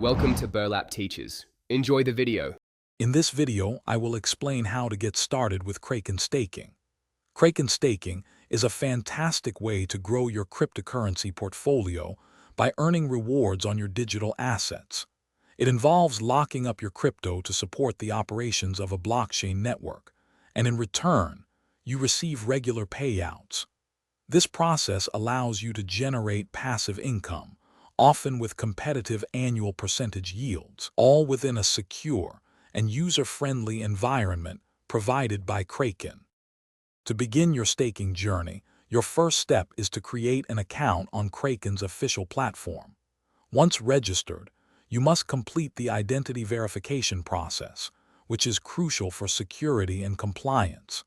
Welcome to Burlap Teachers. Enjoy the video. In this video, I will explain how to get started with Kraken staking. Kraken staking is a fantastic way to grow your cryptocurrency portfolio by earning rewards on your digital assets. It involves locking up your crypto to support the operations of a blockchain network, and in return, you receive regular payouts. This process allows you to generate passive income, often with competitive annual percentage yields, all within a secure and user-friendly environment provided by Kraken. To begin your staking journey, your first step is to create an account on Kraken's official platform. Once registered, you must complete the identity verification process, which is crucial for security and compliance.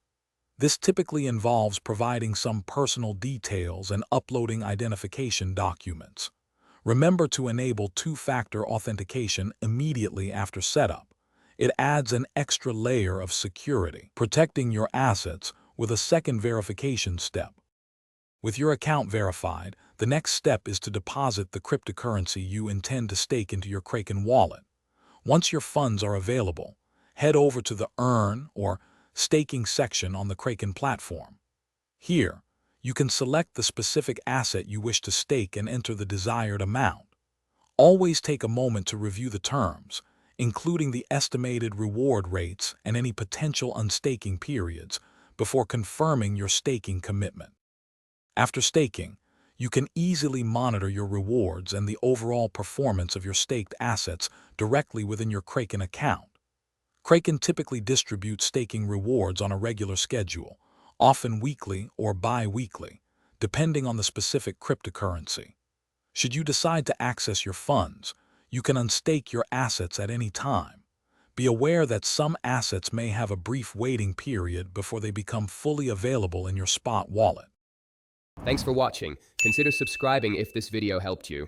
This typically involves providing some personal details and uploading identification documents. Remember to enable two-factor authentication immediately after setup. It adds an extra layer of security, protecting your assets with a second verification step. With your account verified, the next step is to deposit the cryptocurrency you intend to stake into your Kraken wallet. Once your funds are available, head over to the Earn or Staking section on the Kraken platform. Here, you can select the specific asset you wish to stake and enter the desired amount. Always take a moment to review the terms, including the estimated reward rates and any potential unstaking periods, before confirming your staking commitment. After staking, you can easily monitor your rewards and the overall performance of your staked assets directly within your Kraken account. Kraken typically distributes staking rewards on a regular schedule, often weekly or bi-weekly, depending on the specific cryptocurrency. Should you decide to access your funds, you can unstake your assets at any time. Be aware that some assets may have a brief waiting period before they become fully available in your spot wallet. Thanks for watching. Consider subscribing if this video helped you.